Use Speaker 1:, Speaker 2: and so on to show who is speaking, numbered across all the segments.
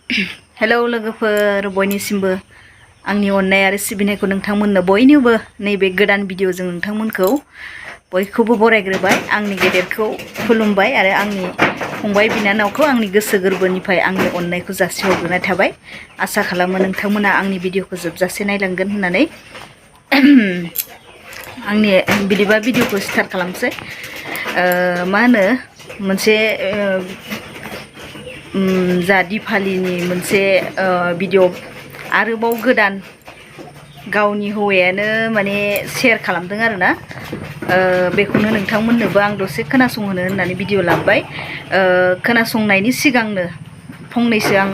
Speaker 1: Hello लोगोफोर बयनिसिमबो आंनि अननाय आरो सिबिनायखौ नोंथांमोननो बयनोबो नैबे गोदान भिडिअजों नोंथांमोनखौ बयखौबो बरायग्रोबाय आंनि गेदेरखौ खुलुमबाय आरो आंनि फंबाय बिनानावखौ आंनि गोसो गोरबोनिफ्राय आंनि अननायखौ जासिहरग्रोनाय थाबाय। आसा खालामो नोंथांमोना आंनि भिडिअखौ जोबजासे नायलांगोन होननानै आंनि बिदिबा भिडिअखौ स्टार्ट खालामसै। मा होनो मोनसे जा दिपालिनि मोनसे भिडिअ आरोबाव गोदान गावनि हौवायानो माने शेयार खालामदों आरोना, बेखौनो नोंथांमोननोबो आं दसे खोनासंहोनो होननानै भिडिअ लाबोबाय। खोनासंनायनि सिगांनो फंनैसो आं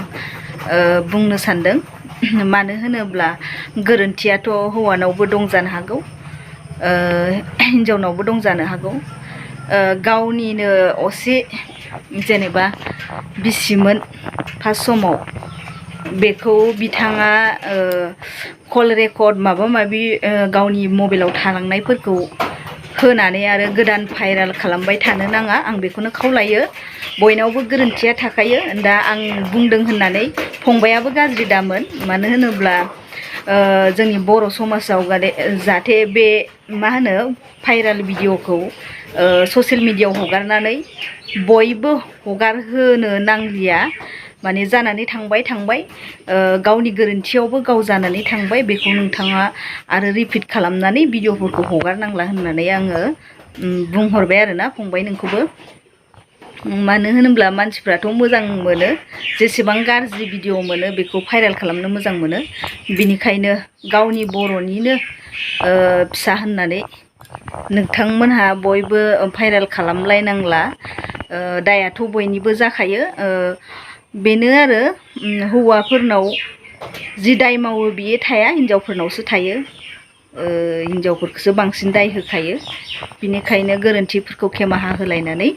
Speaker 1: बुंनो सानदों। मानो होनोब्ला गोरोन्थियाथ' हौवानावबो दं जानो हागौ, हिन्जावनावबो दं जानो हागौ। गावनिनो असे जेनेबा बिसिमोन फार्स्ट समाव बेखौ बिथाङा कल रेकर्ड माबा माबि गावनि मबाइलाव थालांनायफोरखौ होनानै आरो गोदान भाइरेल खालामबाय थानो नाङा, आं बेखौनो खावलायो। बयनावबो गोरोन्थिया थाखायो। दा आं बुंदों होननानै फंबायाबो गाज्रि दामोन। मानो होनोब्ला जोंनि बर' समाजाव जाहाथे बे मा होनो भाइरेल भिडिअखौ ससियेल मिडियायाव हगारनानै बयबो हगारहोनो नांलिया, माने जानानै थांबाय गावनि गोरोन्थियावबो गाव जानानै थांबाय, बेखौ नोंथाङा आरो रिपिट खालामनानै भिडिअफोरखौ हगारनांला होननानै आङो बुंहरबाय आरोना फंबाय नोंखौबो। मानो होनोब्ला मानसिफ्राथ' मोजां मोनो, जेसेबां गाज्रि भिडिअ मोनो बेखौ भाइरेल खालामनो मोजां मोनो। बिनिखायनो गावनि बर'निनो फिसा होननानै नोंथांमोनहा बयबो भाइरेल खालामलायनांला। दायाथ' बयनिबो जाखायो। बेनो आरो हौवाफोरनाव जि दाय मावो बियो थाया, हिनजावफोरनावसो थायो। हिनजावफोरखौसो बांसिन दाय होखायो। बिनिखायनो गोरोन्थिफोरखौ खेमाहा होलायनानै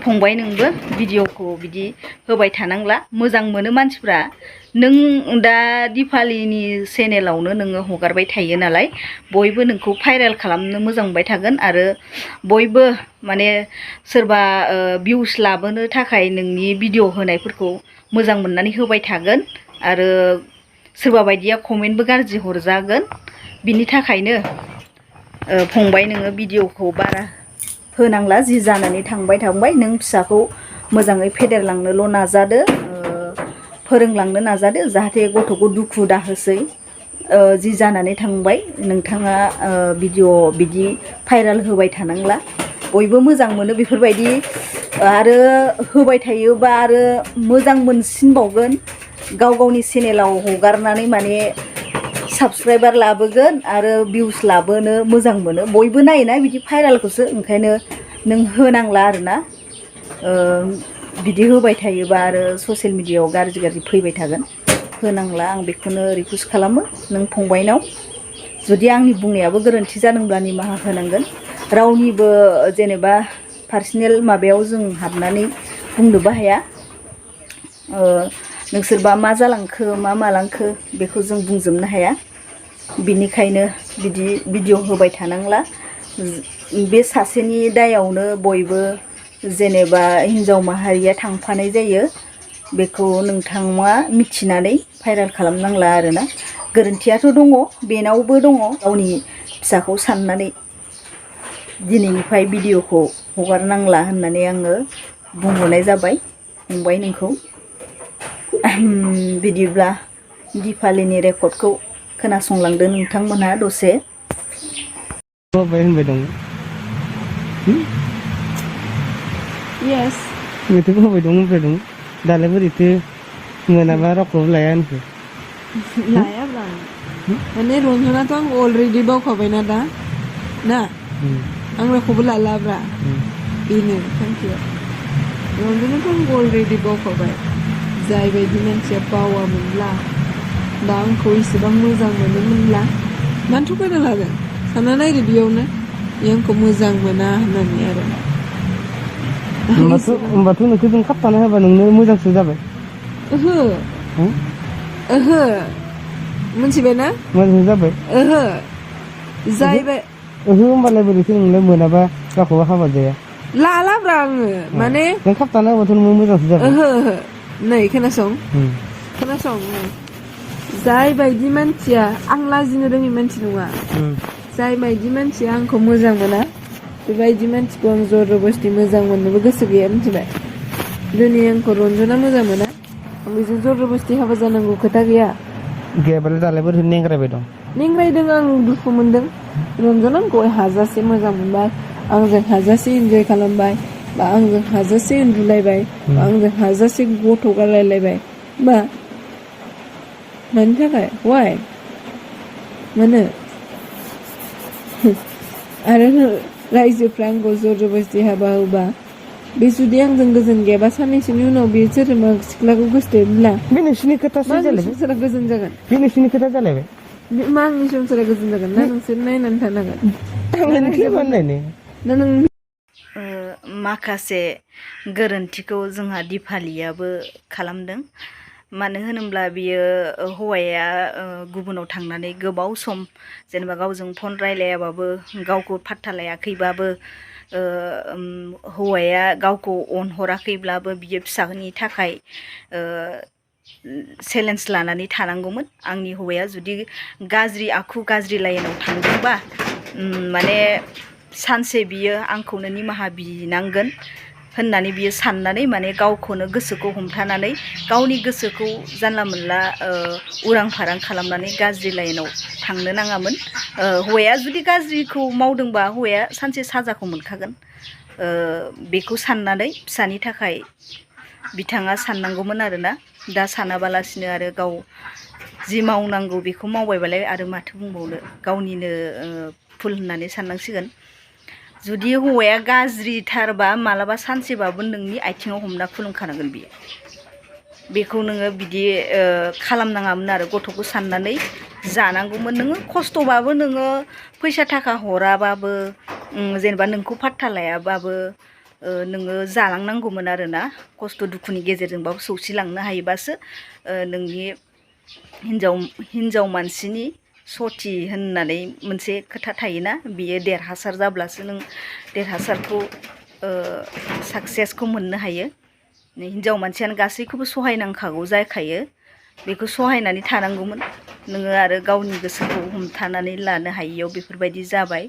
Speaker 1: फंबाय नोंबो भिडिअखौ बिदि होबाय थानांला। मोजां मोनो मानसिफ्रा, नों दा दिपालिनि चेनेलावनो नोङो हगारबाय थायो नालाय बयबो नोंखौ भाइरेल खालामनो मोजां मोनबाय थागोन। आरो बयबो माने सोरबा भिउस लाबोनो थाखाय नोंनि भिडिअ होनायफोरखौ मोजां मोननानै होबाय थागोन, आरो सोरबा बायदिया कमेन्टबो गाज्रि हरजागोन। बिनि थाखायनो फंबाय नोङो भिडिअखौ बारा होनांला। जि जानानै थांबाय नों फिसाखौ मोजाङै फेदेरलांनोल' नाजादो, फोरोंलांनो नाजादो, जाहाथे गथ'खौ दुखु दाहोसै। जि जानानै थांबाय नोंथाङा भिडिअ बिदि भाइरेल होबाय थानांला। बयबो मोजां मोनो बेफोरबायदि, आरो होबाय थायोबा आरो मोजां मोनसिनबावगोन। गावनि चेनेलाव हगारनानै माने साबसक्राइबार लाबोगोन आरो भिउस लाबोनो मोजां मोनो। बयबो नायोना बिदि भाइरेलखौसो, ओंखायनो नों होनांला आरोना। बिदि होबाय थायोबा आरो ससियेल मिडियायाव गाज्रि फैबाय थागोन। होनांला, आं बेखौनो रिकुवेस्ट खालामो नों फंबायनाव। जुदि आंनि बुंनायाबो गोरोन्थि जादोंब्ला निमाहा होनांगोन। रावनिबो जेनेबा पार्सनेल माबायाव जों हाबनानै बुंनोबो हाया। नोंसोरबा मा जालांखो मा मालांखो बेखौ जों बुंजोबनो हाया। बिनिखायनो बिदि भिडिअ होबाय थानांला। बे सासेनि दायावनो बयबो जेनेबा हिन्जाव माहारिया थांफानाय जायो, बेखौ नोंथाङा मिथिनानै भाइरेल खालामनांला आरोना। गोरोन्थियाथ' दङ, बेनावबो दङ। गावनि फिसाखौ साननानै दिनैनिफ्राय भिडिअखौ हगारनांला होननानै आङो बुंहरनाय जाबाय फंबाय नोंखौ। बिदिब्ला दिपालिनि रेकर्डखौ खोनासंलांदो नोंथांमोनहा दसे।
Speaker 2: Yes.
Speaker 3: Itu kok bedong bedong. Dalam itu mengenapa rokok layan tu?
Speaker 2: Laya bang. Ini Ronjana tu ang already bawa kau benar dah. Nah, ang rokok lala bra. Ini, thank you. Ronjana tu ang already bawa kau benar. Zai bedi nanti apa awak mula. Dah ang kau isi bang muzang mana mula. Mantu kau dah lagi. Sana naik review na. Yang kau muzang mana nani ada.
Speaker 3: Batu nak kita kat tanah apa nunggu muzak sudah ber.
Speaker 2: Mesti benar?
Speaker 3: Muzak sudah ber.
Speaker 2: Zai be.
Speaker 3: Malah beri sini nunggu mana apa rokok apa aja ya?
Speaker 2: Lala berang, mana?
Speaker 3: Yang kat tanah batu nunggu muzak sudah ber.
Speaker 2: नै खोनासं नै जाय बायदि मानसिया आं लाजिनो रोङि मानसि नङा जाय बायदि मानसिया आंखौ मोजां मोना बेबायदि मानसिखौ आं जरबस्ति मोजां मोननोबो गोसो गैया मिथिबाय दिनै आंखौ रन्जना मोजां मोना आं बेजों जरबस्ति हाबा जानांगौ खोथा गैया
Speaker 3: गैयाबालाय दालाय बोरै नेंग्रायबाय दं
Speaker 2: नेंग्रायदों आं दुखु मोनदों रन्जना आंखौ हाजासे मोजां मोनबाय आंजों हाजासे इन्जय खालामबाय बा आंजों हाजासे उन्दुलायबाय बा आंजों हाजासे गथ' गारलायलायबाय बा मानि थाखाय वाय मानो आरो रायजोफ्रा आंखौ जरबस्ति हाबा होबा बे जुदि आंजों गोजोन गैयाबा साननैसोनि उनाव बे सोरबा सिख्लाखौ गोसोथोब्ला
Speaker 3: बे नोंसिनि खोथासो जालायबाय
Speaker 2: संसारा गोजोन जागोन
Speaker 3: बे नोंसिनि खोथा जालायबाय
Speaker 2: मा आंनि संसारा गोजोन जागोन ना नोंसोर नायनानै थानांगोन ना नों
Speaker 1: माखासे गोरोन्थिखौ जोंहा दिपालियाबो खालामदों मानो होनोब्ला बियो हौवाया गुबुनाव थांनानै गोबाव सम जेनेबा गावजों फन रायलायाबाबो गावखौ पात्ता लायाखैबाबो हौवाया गावखौ अनहराखैब्लाबो बियो फिसानि थाखाय चेलेन्ज लानानै थानांगौमोन आंनि हौवाया जुदि गाज्रि आखु गाज्रि लाइनाव थांदोंबा माने सानसे बियो आंखौनो निमाहा बिनांगोन होननानै बियो साननानै माने गावखौनो गोसोखौ हमथानानै गावनि गोसोखौ जानला मोनला उरां फारां खालामनानै गाज्रि लाइनाव थांनो नाङामोन हौवाया जुदि गाज्रिखौ मावदोंबा हौवाया सानसे साजाखौ मोनखागोन बेखौ साननानै फिसानि थाखाय बिथाङा साननांगौमोन आरोना दा सानाबालासिनो आरो गाव जि मावनांगौ बेखौ मावबायबालाय आरो माथो बुंबावनो गावनिनो भुल होननानै साननांसिगोन जुदि हौवाया गाज्रिथारबा मालाबा सानसेबाबो नोंनि आथिङाव हमना खुलुमखानांगोन बियो बेखौ नोङो बिदि खालामनाङामोन आरो गथ'खौ साननानै जानांगौमोन नोङो खस्थ'बाबो नोङो फैसा थाखा हराबाबो जेनेबा नोंखौ पात्ता लायाबाबो नोङो जालांनांगौमोन आरोना खस्थ' दुखुनि गेजेरजोंबाबो सौसिलांनो हायोबासो नोंनि हिन्जाव मानसिनि सति होननानै मोनसे खोथा थायोना बियो देरहासार जाब्लासो नों देरहासारखौ साक्सेसखौ मोननो हायो हिन्जाव मानसियानो गासैखौबो सहायनांखागौ जाखायो बेखौ सहायनानै थानांगौमोन नोङो आरो गावनि गोसोखौ हमथानानै लानो हायियाव बेफोरबायदि जाबाय